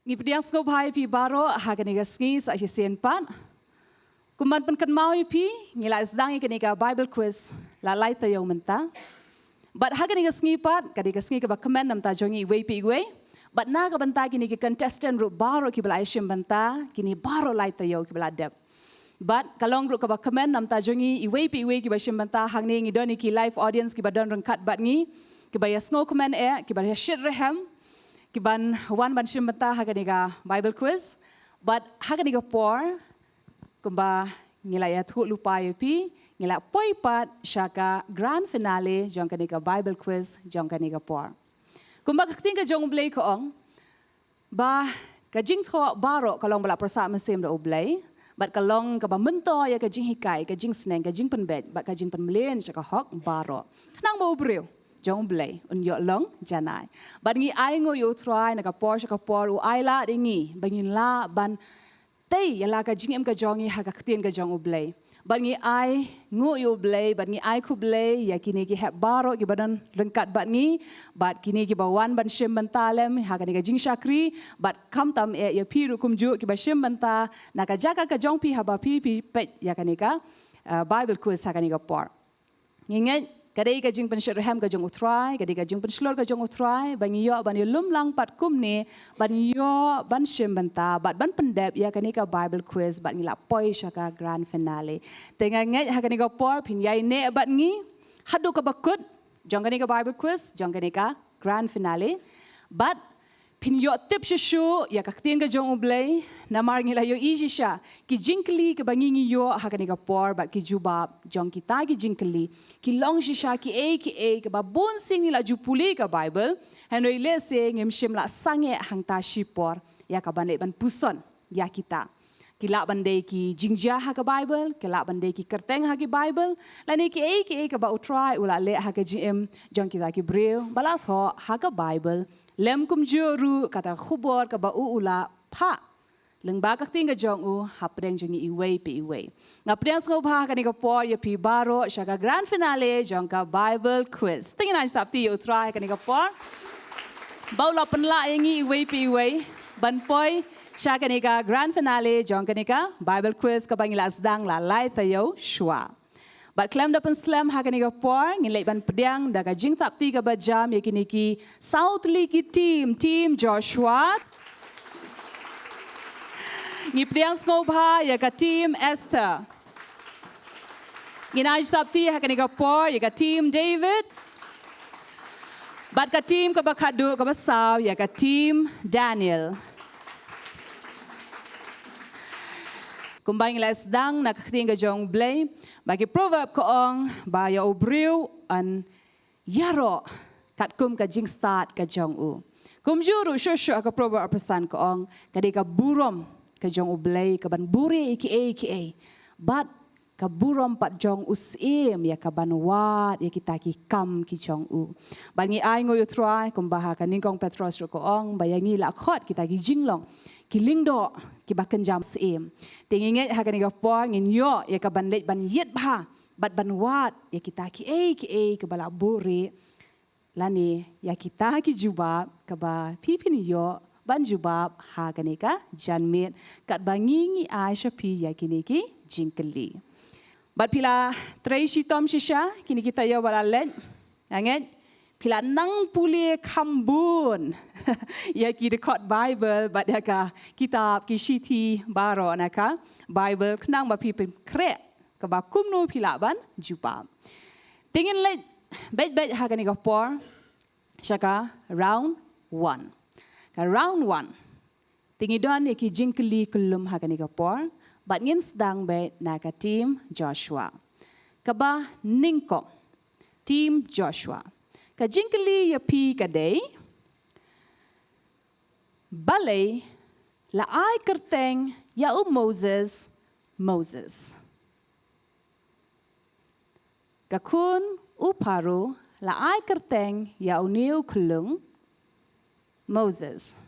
Ngipdiang skobhai pi baro hagani gasngi sa asisen pan. Kuman penkan mau pi ngila isdang ikaniga Bible quiz la lai tayo menta. But hagani gasngi pat kadi gasngi ka comment nam ta jongi we pi we. But na ka banta kini ki contestant ru baro ki bala isim banta kini baro lai tayo ki bala dep. But kalong ru ka comment nam ta jongi we pi we ki ba isim banta hangni ngi doni ki live audience ki ba don rengkat bat ngi ki ba yasngo comment ki ba shit rehem. Kiban wan ban shimata haganiga Bible quiz, but haganiga por kumba ngilaya thu lupa yupi ngila poipat shaka grand finale jong kaniga Bible quiz jong kaniga por. Kumba katinga jong blay ko ong ba kajing tho baro kalong bala prasa mesim da oblay, but kalong kaba mento ya kajing hikai kajing sneng kajing penbet but kajing penmlen shaka hok baro. Nang ba obreu jong blay unyo long janai ban ngi ai ngo yo try na ka por ka por u ai la dingi bangin la ban tei yala ka jingem ka jongi ha ka ktien ka jong blay ban ngi ai ngo yo blay ban ngi ai ku blay ya kini ki heb baro ki badan lengkat bat ngi bat kini ki bawan ban shim bantalem ha ka ni ka jing shakri bat kam tam ya piru kumju ki ba shim banta na ka jaka ka jong pi ha ba pi pet ya ka ni ka Bible quiz ha ka ni ka por nginget kadai ka jing pensyarham ka jong utrai kadai ka jing penslor ka jong utrai bangiyo ban lum lang pat kumne banyo ban shembanta bat ban pendep ya kani ka Bible quiz bat ngila poi shaka grand finale tenga ngai ha kani ka por phinyai ne bat ngi hadu ka bakut jong kani ka Bible quiz jong kani ka grand finale bat pinyo tip shu ya ka ktien ka jong ublay namar ngila yo ijisha ki jingkli ke bangingi yo hakani ka por bat ki jubab jong kita ki jingkli ki long shisha ki a ke ba bon sing nila jupuli ka Bible henry le se ngem shimla sange hangta shipor ya ka bande ban puson ya kita kila bande ki jingja ha ka Bible kila bande ki kerteng ha ki Bible lani ki a ke ba utrai ula le ha ka gm jong kita ki breu bala tho ha ka Bible lem kum juru kata khubor ka ba ula pha lengba ka tinga jong u hapreng jongi iwei pi iwei ngapreng ngo pha ka ni ka por ya pi baro shaka grand finale jong ka Bible quiz tingin na stop ti utrai ka ni ka por baula penla yangi iwei pi iwei ban poi shaka ni ka grand finale jong ka ni ka Bible quiz ka bangila asdang la lai tayo shwa. But klaim dapat slam hakani ka por ngilai ban pediang daga jing tapti ka bajam yakini ki Southly ki team Joshua ngi pediang ngobha ya ka team Esther nginaj tapti hakani ka por ya ka team David but ka team ka bakadu ka basaw ya ka team Daniel. Kumbang les dang nakakating ka jong blay bagi proverb ko ong baya obriw an yaro kat kum ka jing start ka jong u kumjuru shushu ka proverb pesan ko ong kadi ka burom ka jong blay ka ban buri iki but ka burom pat jong usim ya ka ban wat ya kita ki kam ki jong u bangi ai ngo yu try kumbaha ka ningkong petros ko ong bayangi la khot kita ki jinglong kilingdo ki baken jam sim tinginget ha kani ka por ngin yo ya ka ban let ban yet ba bat ban wat ya kita ki ke bala buri lani ya kita ki jubab ka ba pipini yo ban jubab ha kani ka janmit kat bangingi aisha pi ya kini ki jingkeli bat pila Tracy Tom shisha kini kita yo bala let anget pila nang puli kambun ya ki record Bible bat ya ka kitab ki shiti baro naka Bible knang ba pi krek ka ba kumno pila ban jupa tingin let bet ha kani ka por shaka round 1 ka round 1 tingidon ya ki jingkeli kulum ha kani ka por bat ngin sedang bet na ka team Joshua ka ba ningko team Joshua ka jingkeli ya pi kadai balai la ai kerteng ya Moses ka kun uparu la ai kerteng ya uniu kulung Moses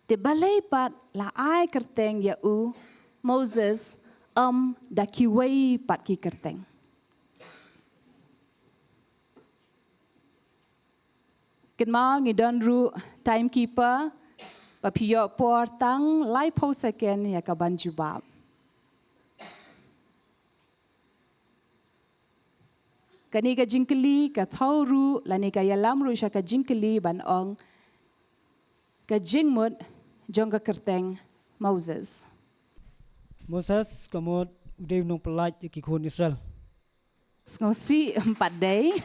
te balai pat la ai kerteng ya Moses da kiwei pat ki kerteng Kan mau ngidon ru timekeeper ba piyo por tang lai po second ya ka banjubab. Kani ka jingkeli ka thauru lani ka yalam ru sya ka jingkeli ban ong ka jingmut jong ka kerteng Moses. Moses kamot udah nong pelaj ki khon Israel. Ngosi 4 day.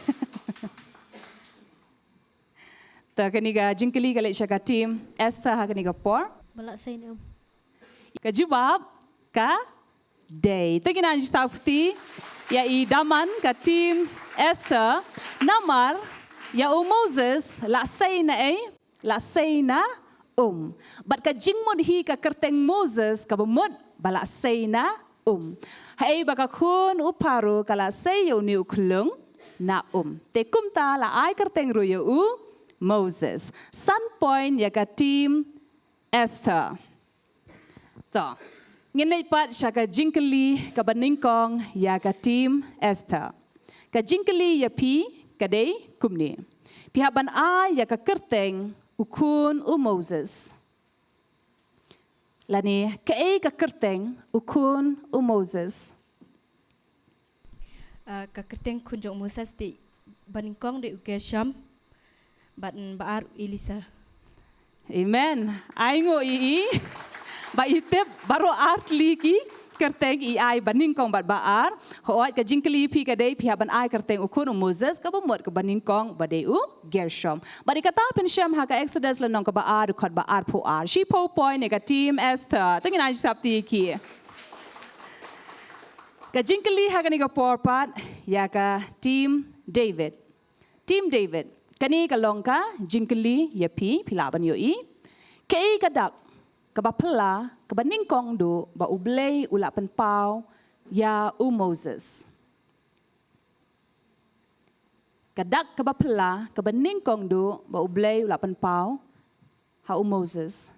Ta kani ka jingkeli ka le sya ka team Esther ha kani ka por. Balak say niyo. Ka jubab ka day. Ta ginan jtafti ya i daman ka team Esther namar ya Moses la say na But ka jingmod hi ka kerteng Moses ka bumod bala say na Hai baka khun uparu kala say yo ni uklung na Te kumta la ai kerteng ru yo Moses. Sun point ya ka team Esther. To. Nginay pat siya ka jingkeli ka baningkong ya ka team Esther. Ka jingkeli ya pi kadai kumni. Pihaban a ya ka kerteng ukun Moses. Lani ka kerteng ukun Moses. Ka kerteng kunjung Moses di baningkong di Nongkhryiem ban baar Elisa. Amen. Aingo ba itip baro art liki kerteng ai baningkong bat baar hoat ka jingkeli pi kadai pihaban ai kerteng ukun Moses ka bamot ka baningkong badeu Gershom. Bari kata pen syam ha ka Exodus lanong ka baar khot baar poar. Shi po point ka team Esther. Tengin ai sapti ki. Ka jingkeli ha kani ka porpat ya ka team David. Team David. Kani ka longka jingkeli ya pi pilaban yo Kei kadak kaba pela kaba ningkong do ba ublay ula penpau ya Moses. Kadak kaba pela kaba ningkong do ba ublay ula penpau ha Moses.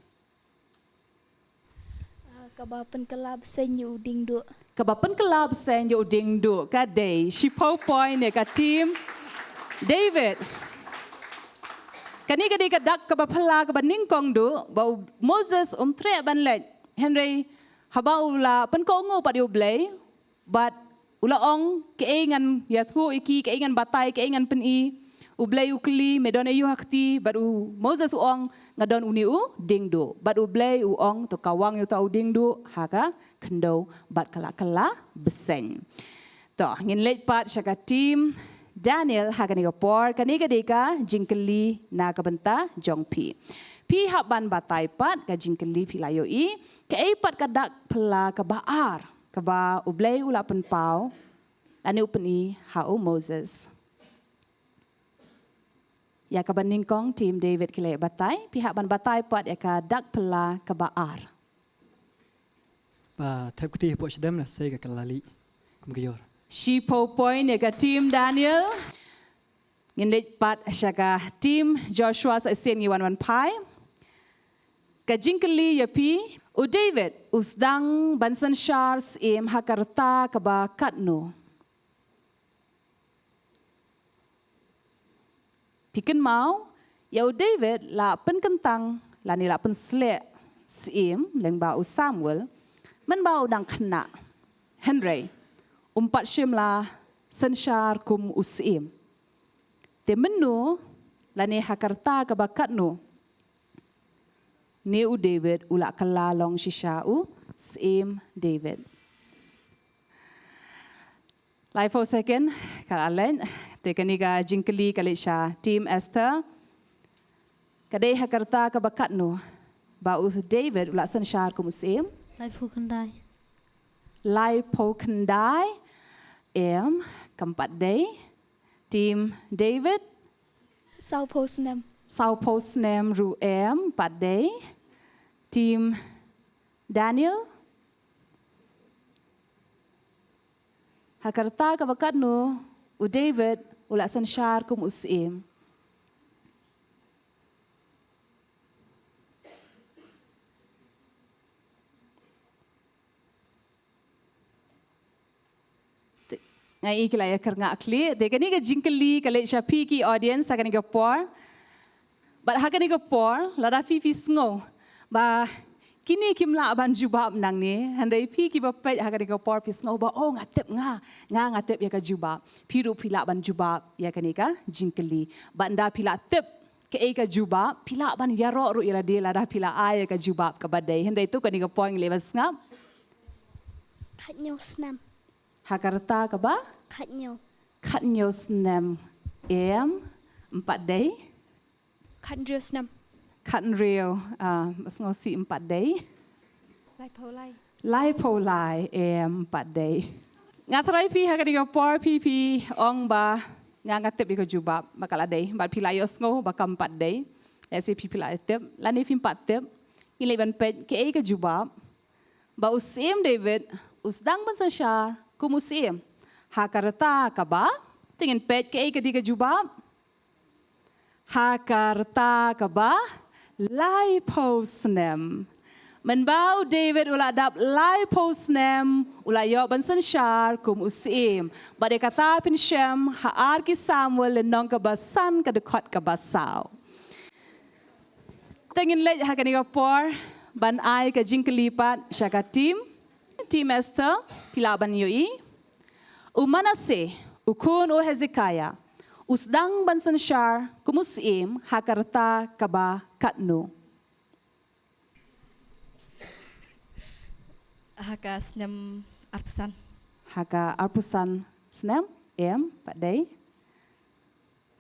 Kaba penkelab sen yu ding do. Kaba penkelab sen yu ding do ka day shipau point ka team David. Kani kadi kadak kaba pela kaba ningkong do ba Moses tre ban let Henry haba ula penkongo pa di ublay but ula ong keingan yathu iki keingan batay keingan peni ublay ukli medon ayu hakti but Moses ong ngadon uni ding do but ublay ong to kawang yu tau ding do haka kendo but kala beseng to ngin let pat syaka team Daniel hakani ka por kani ka jingkeli na kabenta jongpi. Pi haban batay pat ka jingkeli pilayo ka pat kadak pela ka baar ka ba ublay ula penpau ani upeni hau Moses. Ya ka baningkong team David kile batay pi haban batay pat ya ka dak pela ka baar. Ba thep kuti po sidem na say ka kalali kumgiyor. She po point ya ka team Daniel. Nginit pat siya ka team Joshua sa isin ngiwan pai. Ka jingkeli ya pi u David usdang bansan Charles im hakarta ka ba katno. Piken mau ya u David la pen kentang la ni la pen slek sim leng ba u Samuel men ba udang kena. Henry umpat shimla sensyar kum usim. Te menu lani hakarta kabakat no. Ni u David ula kala long shisha u sim David. Life for second kalalen te kaniga jingkeli kali sha team Esther. Kadai hakarta kabakat no. Ba u David ula sensyar kum usim. Life who can die. Lai po kendai keempat day team David Sau postnem. sau postnem ru 4 day team Daniel hakarta kabakat no u David ula sanshar kum usim. Ngai ikila ya kerga akli, de kani ga jingkeli kale shapi ki audience sakani ga por. But hakani ko por lada fi sngo ba kini kimla ban jubab nang ni handai pi ki ba pe hakani ko por fi sngo ba oh ngatep ya ka jubab pi ru pila ban jubab ya kani ka jingkeli banda pila tep ke ka jubab pila ban yaro ru ila de lada pila ai ka jubab ka badai handai tu kani ko point levas ngap Khát nhau snam. hakarta ka ba Khát nhau. kat snam empat day Khát rêu snam. kat real mas ngosi 4 day Lai po lai. lai po lai 4 day ngatrai pi hakani ko por pi ong ba ngatep ko jubab bakala day bat pi layos ngo bakam 4 day esi pi la tep lani fi 4 tep ile ban pet ke ka jubab ba usim David usdang ban sashar kumusim hakarta ka ba tingin pet ke ka jubab hakarta ka ba lai posnem menbau David ula dap lai posnem ula yo bansan shar kum usim bade kata pin shem haar ki Samuel nong ka basan ka dekot ka basau tengin lej hakani ka por ban ai ka jingkelipat syaka tim Esther pila ban yoi umanase ukun o Hezekiah usdang bansan shar kumusim hakarta kaba katno Haka snam arpsan. haka arpusan snam pak day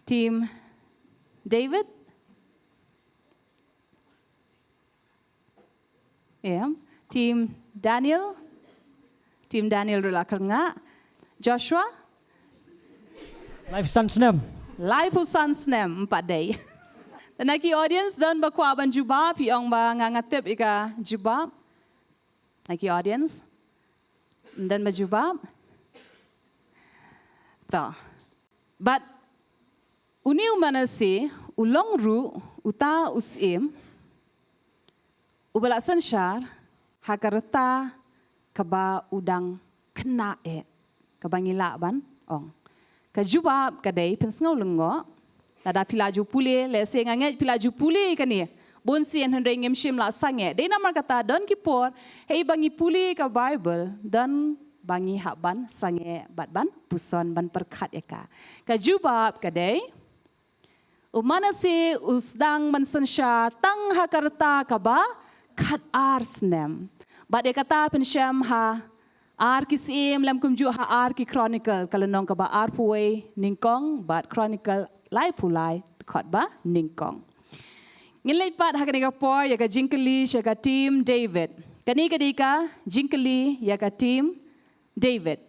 team David team Daniel rula keranga Joshua Life Sun Snam. Lai pusan snam 4 day. Tanaki audience dan bakwa ban jubab pi ong ba ngangatep ika jubab. Naki audience dan bajubab. Ta. But uni umanasi ulong ru uta usim ubalasan syar hakarta kaba udang kena kabangila ban ong. Kajubab kadai pensngau lengo lada pilaju pule lese nganget pilaju pule kani bon sien hendai ngem shim la sange dei namar kata don kipor hei bangi pule ka Bible dan bangi haban sange ban puson ban perkat eka kajubab kadai umanasi usdang mansensha tang hakarta kaba kat arsnem bade kata pensyam ha ar kisim lam kumju ha ar ki chronicle kalau nong ka ba ar puai ningkong bat chronicle lai pulai khot ba ningkong ngilai pat ha ka por ya ka jingkeli ya ka team David kani kadika jingkeli ya ka team David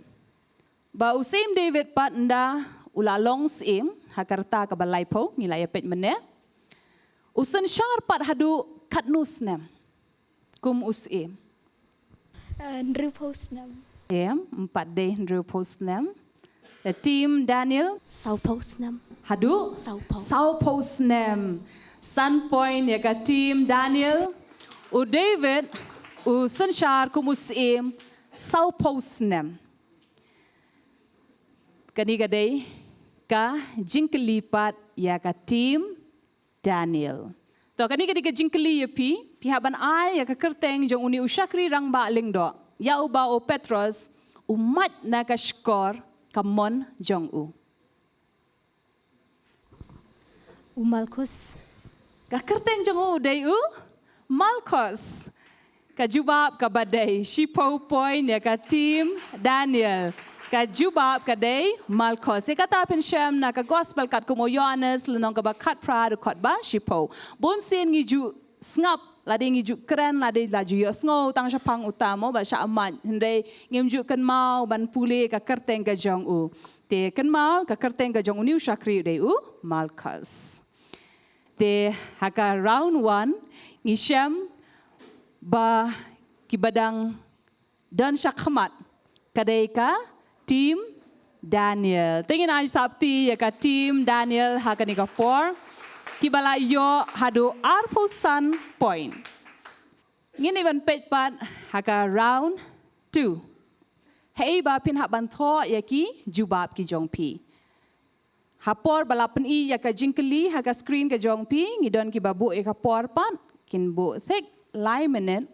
ba usim David pat nda ulalong sim hakarta ka ba lai po ngilai pet mene usan syar pat hadu katnus nem kum usim Rêu snam. 4 day Drew Postnam. The team Daniel Sau snam. Hadu Sau Postnam. Sun Point ya ka team Daniel. U David u Sanshar kumusim Sau Postnam. Kani kadai ka jingkelipat ya ka team Daniel. To kani kadai ka jingkeli ya pi haban ai ya ka kerteng jong uni usyakri rang ba lingdo. Ya uba o Petros umat na ka skor kamon jong u. Malchus. Ka kerteng jong u day u Malchus. Ka jubab ka badai shipo point ya ka team Daniel. Ka jubab ka day Malchus. E kata pen syam na ka gospel kat kumo Yohanes lenong ka ba kat pra kat ba shipo. Bon sen ngiju ngap ladi ngijuk keren ladi laju yo sngo tang syapang utamo ba sya amat hendai ngimjuk kan mau ban pule ka kerteng ka jong u te kan mau ka kerteng ka jong u niu syakri de u Malchus te haka round 1 ngisham ba kibadang dan syakhamat kadai ka team Daniel tengin ai sabti ya ka team Daniel haka ni ka por kibala yo hadu arpusan point. Ngini ban page pat haka round 2. Hei ba pin hak ban tho ya ki jubab ki jong pi. Hapor balapan ya ka jingkeli ha ka screen ka jong pi ngidon ki babu e ka por pan kin bu thek lai minute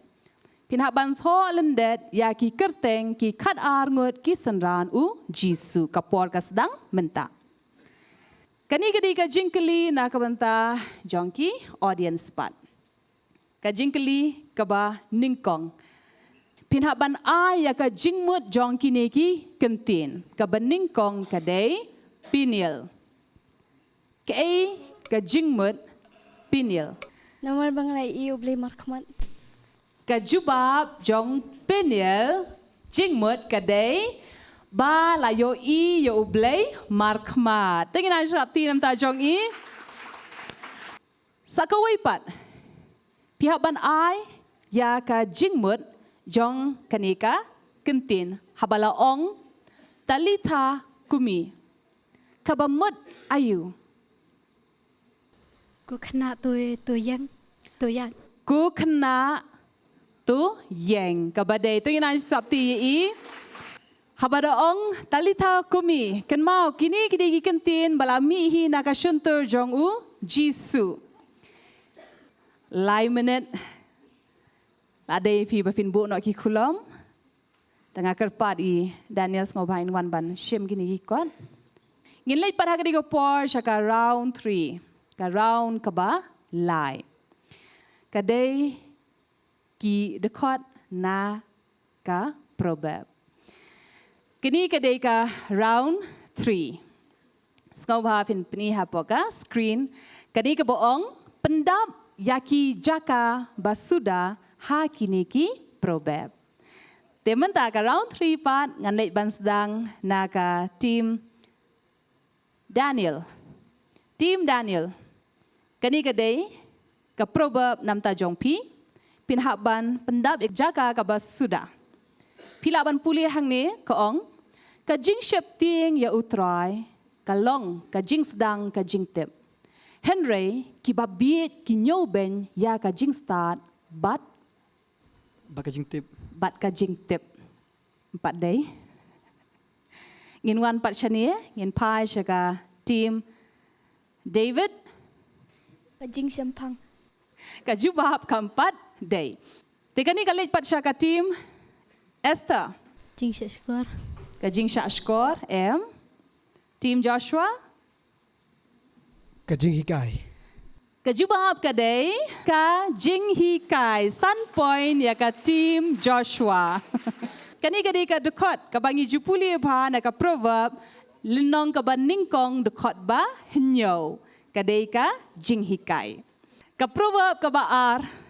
pin haban tho lendet ya ki kerteng ki khat ar ngot ki sanran u jisu ka por ka sedang menta. Kani kadi ka jingkeli na ka banta jongki audience pat. Ka jingkeli ka ba ningkong. Pin haban ya ka jingmut jongki neki kentin. Ka ba ningkong kadai pinil. Kay ka jingmut pinil. Nomor banglay iyo beli markman. Ka jubab jong pinil jingmut kadai ba layo yo ublay markmat. Tingin na siya tinam ta jong sakaway pat. Pihaban ya ka jingmut jong kanika kentin habalaong talita kumi. Kabamut ayu. Ku kena tu yang. Ku kena tu yang kabadai tu ina sabti habadaong talita kumi ken mau kini kidi kentin balami hi nakasuntur jong u jisu lai minute ladai pi bafin bu no ki kulom tengah kerpat Daniel ngobain wan ban shim gini kon ngin lai para kadi ko por shaka round 3 ka round kaba lai kadai ki dekot na ka proverb. Kini kadai ka round 3. Skau fin pni hapoka screen kadai ka boong pendap yaki jaka basuda ha kini ki proverb. Temen ta ka round 3 pat nganlek ban sedang na ka team Daniel. Team Daniel. Kani kadai ka proverb nam ta jong pi pinhaban pendap jaka ka basuda. Pilaban pulih hang ni kaong ka jing shep ting ya utrai ka long ka jing sedang ka jing tip. Henry ki babiet ki nyoben ya ka jing start bat Baka jing tip. Bat ka jing tip. 4 day. Ngin wan pat chani ngin pai shaka team David Kajing sempang. ka jubab kampat day. Tekani kalit pat shaka team Esther Jing skor. ka jing sha skor team Joshua Kajing hikai. ka jubab ka day ka jing hikai sun point ya ka team Joshua. Kani kadi ka dekot ka bangi jupuli ba na ka proverb linong ka ban ningkong dekot ba henyo kadai ka jing hikai. Ka proverb ka baar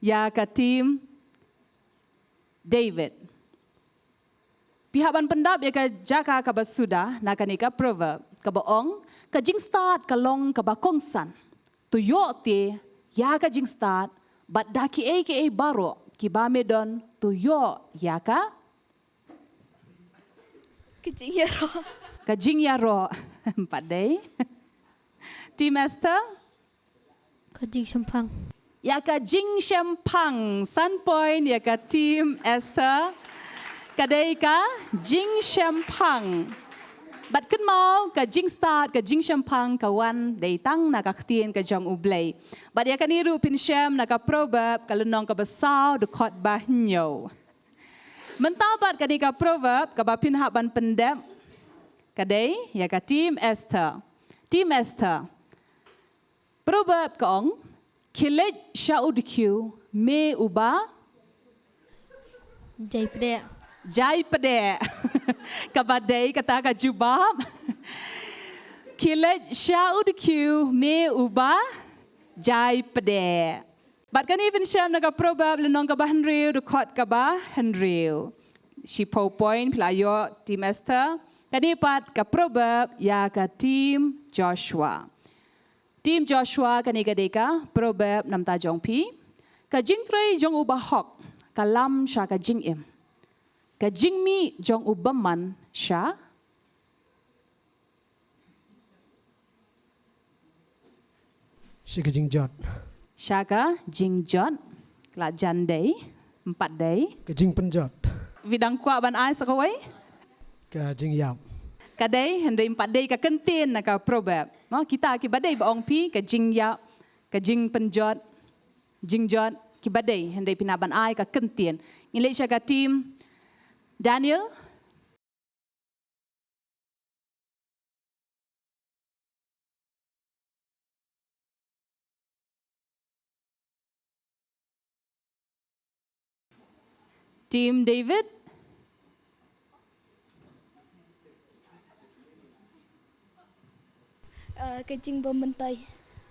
ya ka team David. Pihaban pendap ya ka jaka ka basuda na kani ka proverb ka baong ka jing start ka long ka bakongsan. Tuyo te ya ka jing start bat daki aka baro ki bamedon tuyo ya ka Kajing yaro. ka jing yaro 4 day. Team Esther Kajing sempang. ya ka jing shempang sun point ya ka team Esther kadai ka jing shempang bat kan mau ka jing start ka jing shempang ka wan dei tang na ka tien ka jong ublay bat ya kaniru pin shem na ka proverb ka lunong ka basau de khot ba nyo mentabat kadi ka proverb ka ba pin haban pendem kadai ya ka team Esther proverb kong kilet shaudq me uba jai pede kabadai kata ka jubab kilet shaudq me uba jai pede bat kan even sham na ka proverb lenong ka ba henriu de khot ka ba henriu si point playo team Esther kani pat ka proverb ya ka team Joshua kani ka deka proverb nam ta jong pi ka jing trei jong uba hok kalam sha ka jing im ka jing mi jong ubaman sha Shika jing jot. sha ka jing jot la jan day 4 day Kajing penjot. vidang kwa ban ai sakawai Kajing yap. Kadai hendai padai ka kentin na ka proverb. No, kita ki badai ba ong pi ka jing ya, ka jing penjot, jing jot ki badai hendai pinaban ai ka kentin. Ngilai sya ka tim Daniel. Tim David. Cái chinh bom bên tay.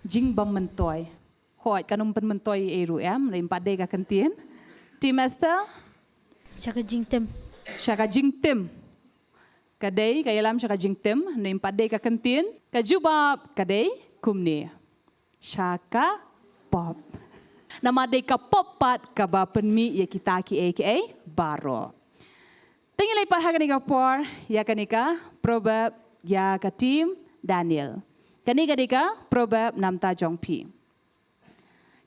Jing bam mentoy. Khoi kanum pen mentoy eru em rim padai ka kentin. Tim Esther. Sa cái jing tem. Syaka jing tim. Kadai ka yalam syaka jing tim rim padai ka kentin. Ka jubab kadai kumni. Syaka pop. Nama dei ka popat ka ba penmi ya kita ki aka baro. Tinggal lepas hakan ka por ya kanika proverb ya ka tim Daniel. Kani kadika proverb nam ta jong pi.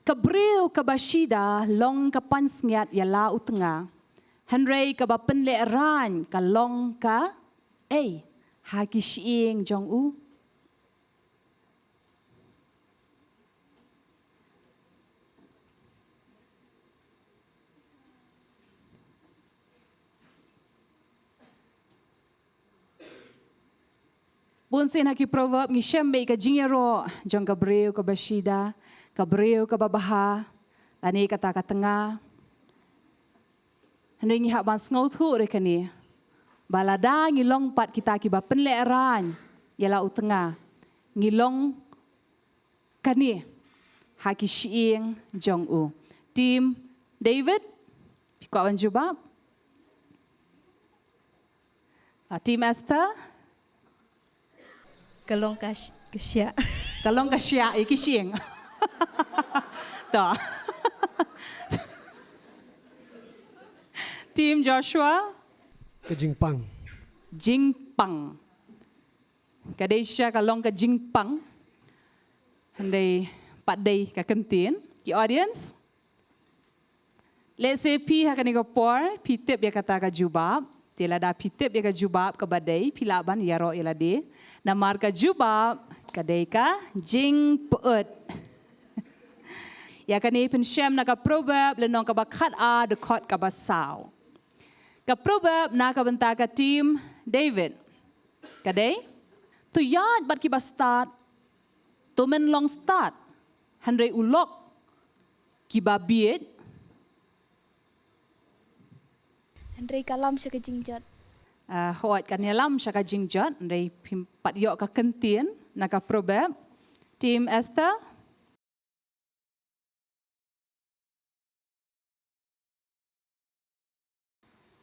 Kabriu kabashida long ka pansngiat ya la utenga. Henrei ka ba penle ran ka long ka haki shiing jong u. Bunsin haki proverb ngi shembe ka jingero jong kabriu ka bashida, kabriu ka babaha, ani kata ka tengah. Hendak ngi hak ban ngau thu rekani. Balada ngilong pat kita ki ba penle ran yala utengah. Ngilong kani haki shiing jong u. Tim David pikwa wan jubab. Tim Esther. Kalong kasya. Kalong kasya iki shiing. Ta. Tim Joshua. Ke jingpang. Jingpang. Kadai sya kalong ka jingpang. Handai padai ka kentin. The audience. Let's say pi hakan ka por, pi tip ya kata ka jubab. Tila da pi tip ya ka jubab ka badai, pilaban ya ro ila de. Namar ka jubab kadai ka jingpeut. Ya kani pensyam na ka proverb lenong ka bakat a dekot ka basau. Ka proverb na ka benta ka tim David. Kadai tu yad bat ki ba start. Tu men long start. Handai ulok ki ba biet. Henry kalam sa cái chinh jot. Hoat kan yalam syaka jingjot. Handai pat yok ka kentien na ka proverb. Tim Esther.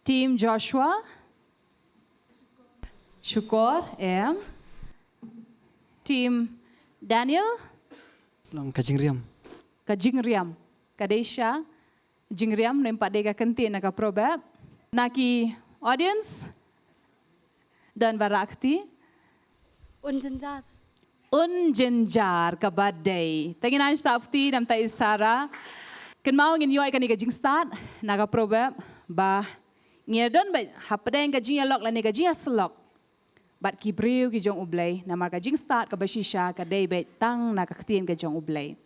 Tim Joshua. Syukur, Tim Daniel. Long ke jingriam. Ka Nongkhryiem. Ka Desha. Nongkhryiem nempat dia ka kentin na ka proverb. Naki audience. Dan barakti. Unjenjar. Unjenjar ka badai. Tengin anj tafti nam ta isara. Ken mau ngin yoi ka ni ka jing start na ka proverb ba ngedon ba hapdeng ka jing lok la ni ka jing slok. Bat ki briu ki jong ublay na mar ka jing start ka bashisha ka day bet tang na ka ktien ka jong ublay.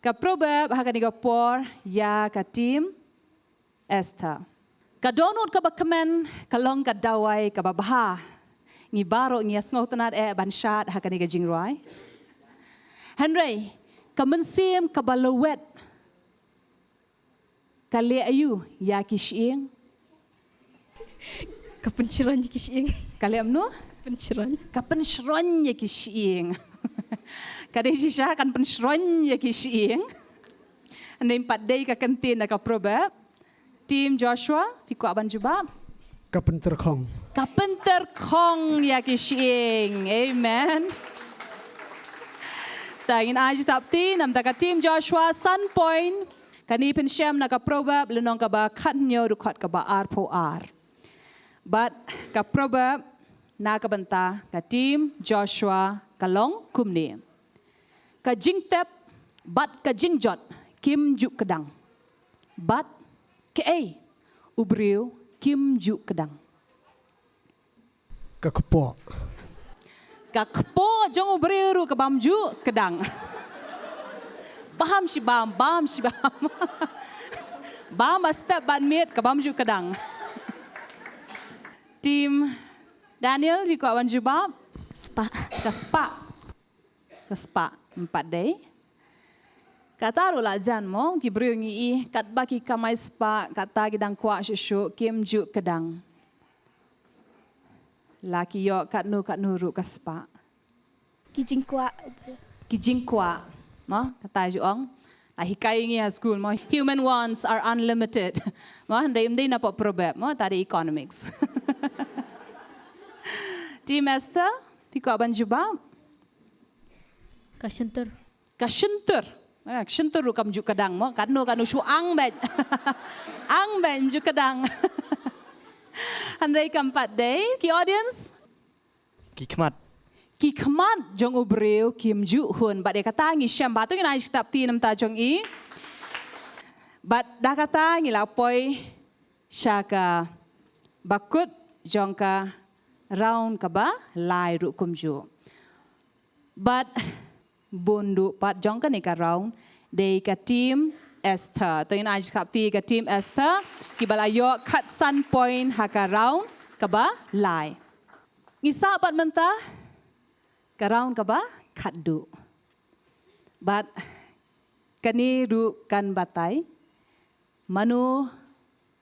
Ka proverb ha ka ni ka por ya ka tim Esther. Ka donut ka ba kemen kalong ka dawai ka babaha. Ngi baro ngi asngau tanat banshat ha ka ni ka jing roi. Henry ka mensim ka balawet. Ka le ayu ya ki shiing. Kapenceran ye kishing. Ka le amnu? Penceran. Ka penshron ya ki shiing. Ka de shisha kan penshron ya ki shiing. Andai empat day ka kentin na ka proverb. Tim Joshua, pikwa ban jubab. Kapen terkong. Kapen terkong ya ki shiing. Amen. Tangin aja tapti nam ta ka Tim Joshua Sun Point. Kani pensyam na ka proverb lenong ka ba katnyo dukot ka ba arpo ar. But ka proverb na ka benta ka Tim Joshua kalong kumni. Ka jingtep bat ka jingjot kim juk kedang. Bat ke ubriu kim juk kedang. Kekepo. Kakpo jong ubreru ke bamju kedang. Bam si bam. Bam step ban mit ke bamju kedang. Tim Daniel di kawan jubab Spa. Kespa 4 day. Kata ru la jan mo ki breu ngi kat baki kamai spa kata gidang kwa shushu kim ju kedang. Laki yo kat nu ru kaspa. Kijing kwa. Kijing kwa. Mo kata ju ong. La hikai ngi school mo human wants are unlimited. Mo handai mdei na po proverb mo tadi economics. Di master piko ban jubab Kasentur. Kasentur ru kam ju kadang mo kanu shu ang bet. Ang ben ju kadang. Handai kampat day ki audience Kikmat. ki khmat jong ubreu kim ju hun bat de kata ngi syam batu ngi nai kitab ti nam ta jong i bat da kata ngi la poi syaka bakut jong ka round ka ba lai ru kum ju bat bundu pat jong ka ni ka round de ka team Esther to ngi nai kitab ti ka team Esther ki balayo cut sun point ha ka round ka ba lai ngisa pat menta Karaun kaba kaddu. But kani ru kan batai manu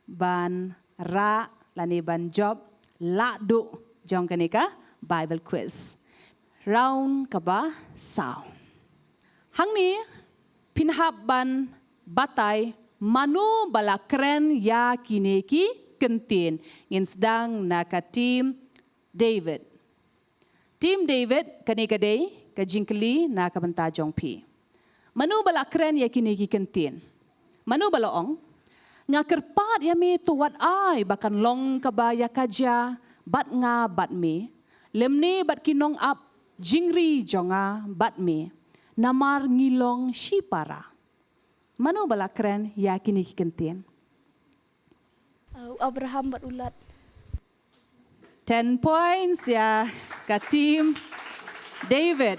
ban ra lani ban job la du jong kani ka Bible quiz. Round kaba sao. Hang ni pinhap ban batai manu bala kren ya kineki kentin ngin sedang naka team David. Tim David kani kadai ka jingkli na ka banta jong pi. Manu bala kren ya kini ki kentin. Manu bala ong nga kerpat ya mi tuwat ai bakan long ka ba ya kaja bat nga bat mi. Lemni bat kinong up jingri jonga bat mi. Namar ngilong shipara. Manu bala kren ya kini ki kentin. Abraham berulat. 10 points ya ka team David.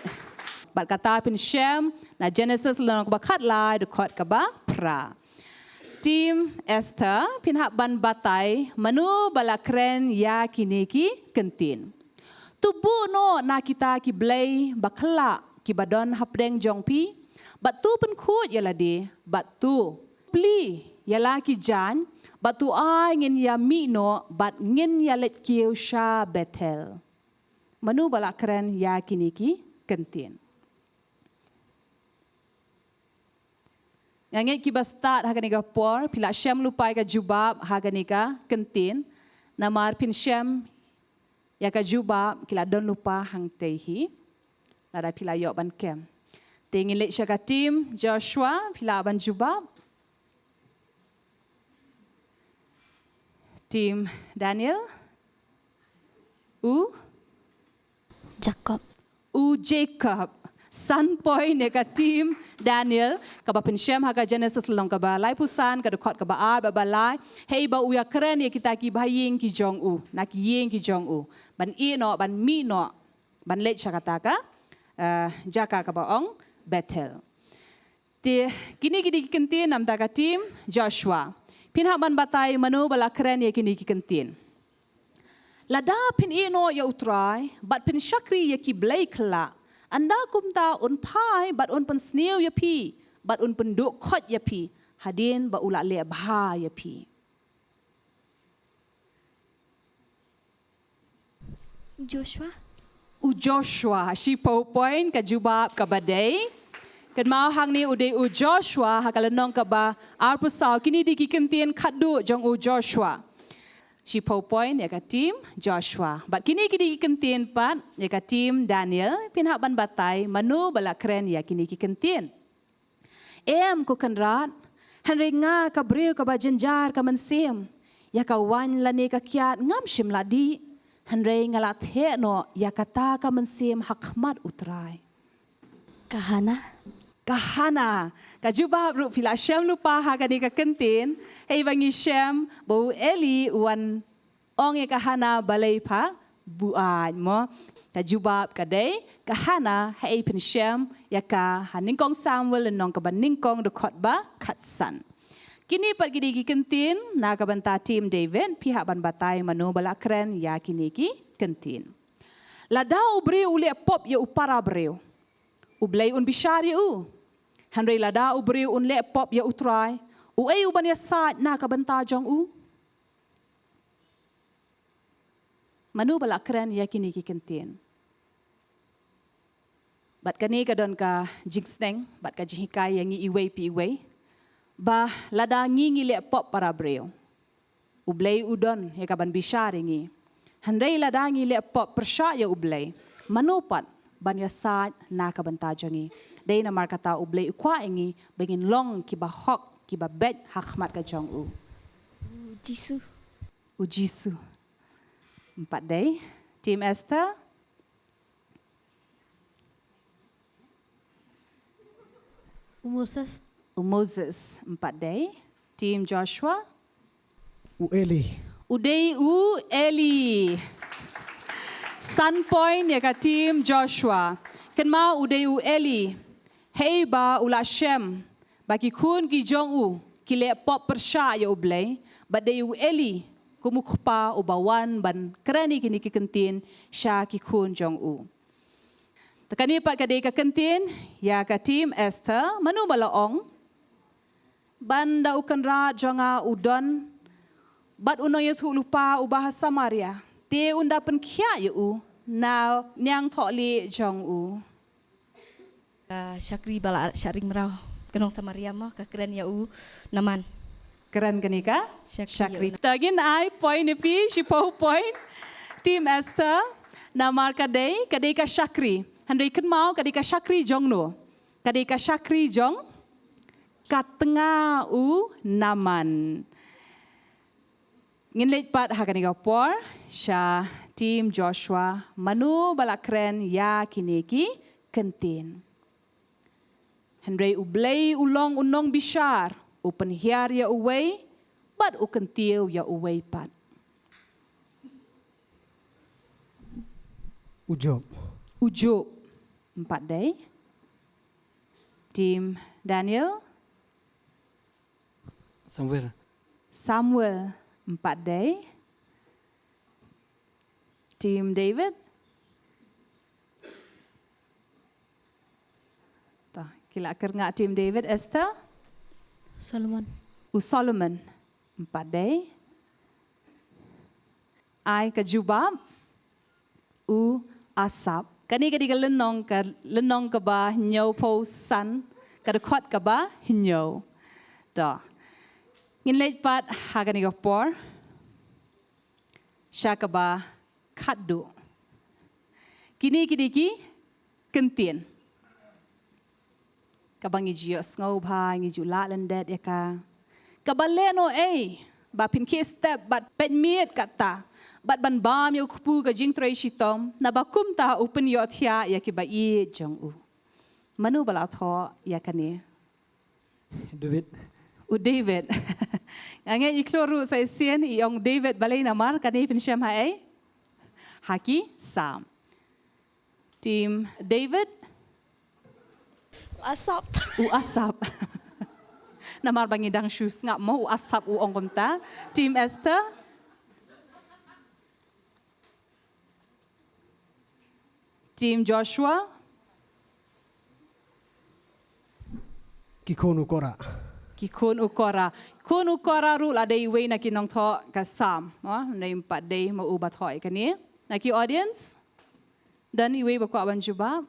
Bat kata pin Shem na Genesis lang ba khat lai de khot ka ba pra. Team Esther pin hak ban batai manu bala kren ya kineki kentin. Tubu no na kita ki blai bakla ki badon hapdeng jongpi. Bat tu pen khut ya ladi. Bat tu pli ya la ki jan. Batu ai ngin ya mino bat ngin ya let kieu sha Bethel. Manu bala keren ya kiniki kentin. Ngangit ki bastat haganiga por pila Shem lupai ka jubab haganiga kentin. Namar pin Shem ya ka jubab kila don lupa hang tehi. Lada pila yok ban kem. Tingin let syaka tim Joshua pila ban jubab. Tim Daniel, Jacob. Jacob. Sun point ya ka tim Daniel kaba pensem ha ka Genesis long kaba lai pusan ka dekot kaba a ba balai hei ba uya keren ya kita ki baying ki jong na ki yeng ki jong ban i no ban mi no ban let kata ka jaka kaba ong Bethel. Ti kini kentin nam ta ka tim Joshua. Pinhak ban batai manu bala keren ya kini ki kentin. Lada pin ino ya utrai, bat pin syakri ya ki blai kela. Anda kumta un pai, bat un pen snew ya pi, bat un pen duk kot ya pi. Hadin ba ulak le bha ya pi. Joshua, si point ka jubab ka badai. Kan mau hang ni udai Joshua hakalanong ka ba arpusau kini di kikentian khadu jong Joshua. Si point ya ka team Joshua. But kini kikentian pat ya ka team Daniel pinhak ban batai manu bala keren ya kini kikentian. Ku kanrat hanre nga ka breu ka ba jenjar ka mansim ya ka wan lani ka kiat ngam shim ladi hanre ngalat he no ya kata ka mansim hakmat utrai. Kahana, kajubab ru pila Shem lupa hakani ka kentin, hei bangi Shem bau Eli wan ong kahana balai pa buat mo ka jubab ka day ka hana hai pensem ya ka haningkong Samuel nong ka baningkong de khotba khatsan kini pat gidi ki kentin na ka banta tim David pihak ban batai manu balakren ya kini ki kentin lada ubri ule pop ya upara breu ublei un bishari u hanrei lada ubri un le pop ya utrai u ai u ban ya sa na ka banta jong u manu balakren ya kini ki kentin bat kani ka don ka jingsneng bat ka jihikai yang iwei pi iwei ba lada ngi le pop para breu ublei udon ya ka ban bishar ngi hanrei lada ngi le pop persha ya ublei manopat ban ya sa na ka banta jongi dei na markata ublei kwa ngi bengin long ki ba hok ki ba bet hakmat ka jong u Jisu. Jisu 4 day. Team Esther. Moses. Moses 4 day. Team Joshua. Eli. Udei Eli. Sun Point ya ka team Joshua. Ken mau udei Eli. Hei ba ula Shem. Baki kun ki jong u. Ki le pop persha ya ublei. Ba dei Eli. Kumukpa ubawan ban kerani kini ki kentin sya ki kun jong u. Tekani pat kadai ka kentin ya ka team Esther manu balaong banda ukan ra jonga udon bat uno ya tu lupa ubah Samaria te unda pen kya ya u na nyang tholi jong u. Syakri bala syaring merau kenong Samaria mah ka keren ya u naman. Keren kani ka? Syakri. Tagin ay point ipi si point team Esther na marka day kadai ka Syakri. Handai ken mau kadai ka Syakri jong no. Kadai ka Syakri jong katengah u naman. Ngin lej pat hakani ka por sya team Joshua manu balakren ya kineki kentin. Handai ublei ulong unong bishar. Upen hiar ya uwei, bat uken tiu ya uwei pat. Ujub. 4 day. Team Daniel. Samuel 4 day. Team David. Kila kerngak team David Esther. Solomon. Solomon 4 day. Ai ka jubab. Asap. Kani ka di ka lenong ka ba hinyaw po san. Kadakot ka ba hinyaw. Da. Nginlej pat hagani ka por. Siya ka ba kaddo. Kini ki kentin. Kabang ijiyos ngaw ba, ngijula landet ya ka. Kabaleno ba pinki step bat petmiet kata. Bat ban bam ya kupu ka jing tray shitom, na bakum ta open yot ya ya ki ba i jong u. Manu bala tho ya kani. David. David. Angin ikloru sa sien yung David balay namar kani pinsyam ha Haki Sam. Team David. Asap. Asap. Namar bangidang shoes ngak mo asap ong kumta. Team Esther. Team Joshua. Kikon ukora. Kikun ukora. Kun ukora ru la day way na kinong tho kasam. Na 4 day maubat hoy kani. Naki audience. Dan iwe bakwa ban jubab.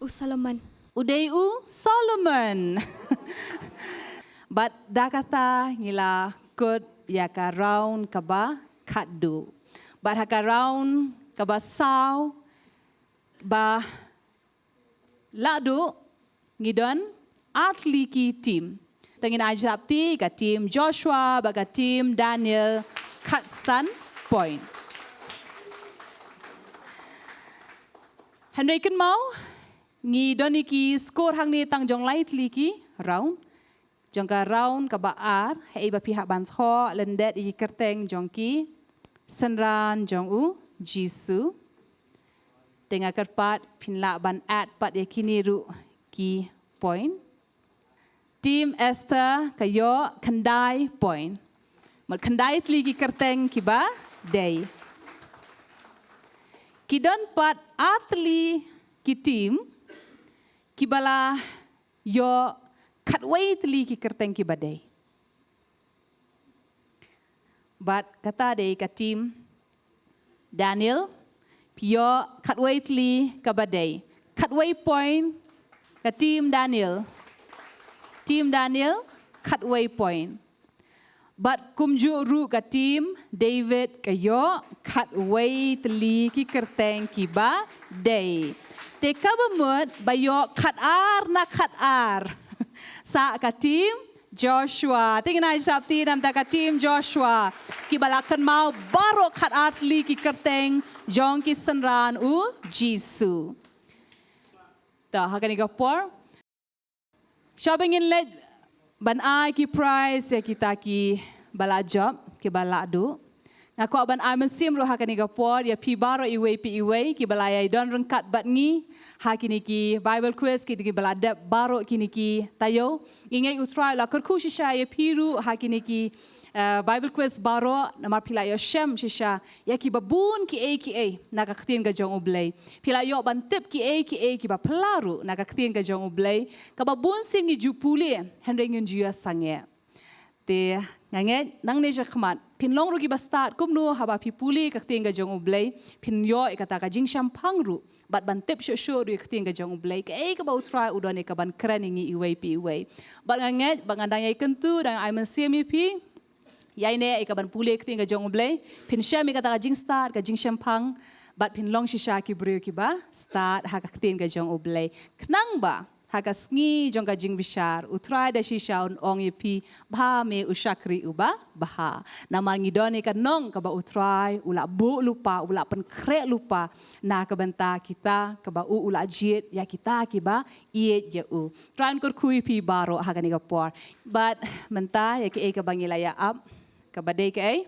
Usalaman. Uday Solomon. But dakata ngila kut ya ka round kaba kaddu. But haka round kaba saw ba ladu ngidon atliki team. Tengin ajapti ka team Joshua baga team Daniel Katsan Point. Henry ken mau ngi doniki skor hang ni tang jong light liki round jong ka round ka baar hei ba pihak ban tho lendet i kerteng jong ki senran jong u Jisu. Tengah kerpat pinla ban at pat yakini ru ki point. Tim Esther kayo kendai point. Mat kendai tli ki kerteng ki ba day. Kidon pat atli ki tim ki bala yo katway tli ki kerteng ki ba day. But kata day ka tim Daniel pio katway tli ka ba day. Katway point ka tim Daniel. Team Daniel, cutaway point. But kumju ru ka team David kayo cutaway teli ki kerteng ki ba day. Te kabamut bayo katar na katar. Sa ka team Joshua. Tingin na isapti nam ta ka team Joshua. Ki balakan mau baro katar teli ki kerteng jong ki sanran u Jisu. Ta hakani kapor. Shopping in let ban ai ki price ya kita ki bala job ki bala du ngako ban ai mensim ro hakani gapor ya pi baro iwe ki bala ya don rengkat bat ngi hakini ki Bible quiz ki bala dep baro kini ki tayo ingai utrai la kerku shisha ya piru hakini ki Bible quiz baro namar pila yo shem shisha ya ki babun ki a nakaktin ga jong ublay pila yo ban tip ki a ki ba pelaru nakaktin ga jong ublay ka babun sin ni jupuli henry ngin jua sange te ngange nang ne jakmat pinlong ru ki ba start kumnu haba pipuli kaktin ga jong ublay pin yo ikata ka jing shampang ru bat ban tip sho ru kaktin ga jong ublay ka ka ba utrai udone ka ban kraningi iwe bat ngange bangandang yai kentu dan ai mensiami pi Yai ne ikaban pulih keting ke jong ublay, pin syam ikata ka jing start ka jing syampang, bat pin long shisha ki brio ki ba start haka keting ke jong ublay. Kenang ba haka sngi jong ka jing bishar, utrai da shisha on ong yepi bah me usyakri uba baha. Nama ngidone ka nong ka ba utrai ula bu lupa ula pen krek lupa na ka benta kita ka ba ula jit ya kita ki ba iet ya u. Try kur kui pi baro haka ni ka por. But menta ya ki ka bangilaya up. Kabadai ke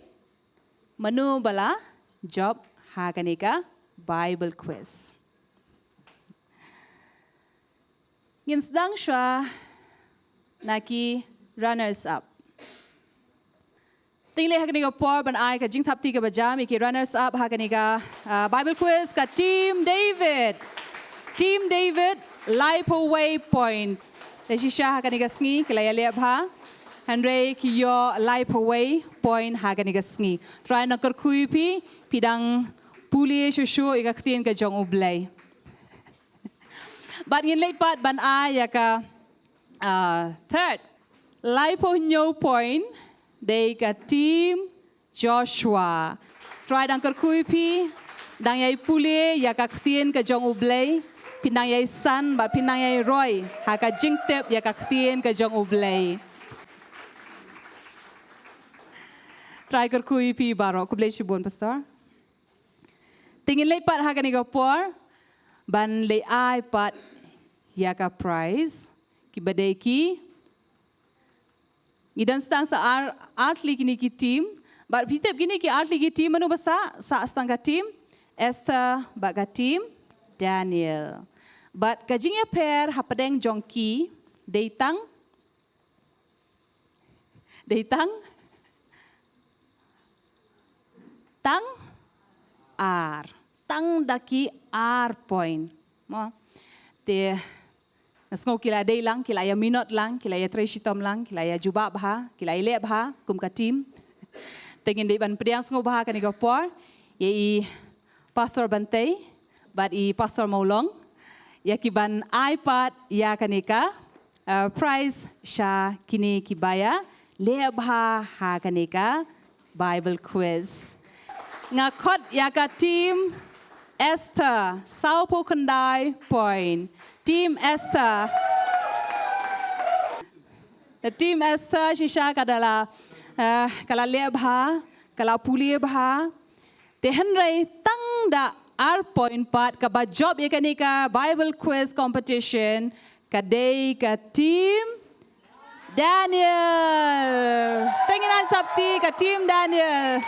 menu bala job hakanika Bible quiz. Ngin sedang syah naki runners up. Tinggalih hakanika por ban ai ka jing thapti ka bajam iki runners up hakanika Bible quiz ka team David. Team David life away point. Desi syah hakanika sngi kelaya liab ha. Henry kiyo life away point hagani gasngi. Try na kerkui pi pidang puli shushu ikaktin ka jong ublay. But in late part ban ya ka third life new point they ka team Joshua. Try na kerkui pi dang yai puli ya kaktin ka jong ublay. Pinang yai san but pinang yai roy haka jingtep ya kaktin ka jong ublay. Try kerkui pi baro kublay shibun pastor. Tingin lay pat hagani gapor ban lay ai pat yaka prize ki badai ki idan stang sa art league ni ki team but pitep gini ki art league team manu basa sa stang ka team Esther baga team Daniel but kajingya pair hapadeng jongki deitang tang R. Tang daki R point. Mo. Te nasngo kila day lang, kila ya minute lang, kila ya treshitom lang, kila ya jubab ha, kila ya lep ha, kum ka team. Tengin day ban pediang sngo bah kani gapor, ye pastor bantay, but i pastor maulong, ya kiban iPad ya kanika prize sha kini kibaya lep ha kanika Bible quiz. Ngakot yaka team Esther Saupo Kandai point. Team Esther. The team Esther shisha kadala kala lebha kala puli bha. Tehenrai tang da R point part kaba job yakanika Bible quiz competition kadai ka team Daniel. Tenginan chapti ka team Daniel.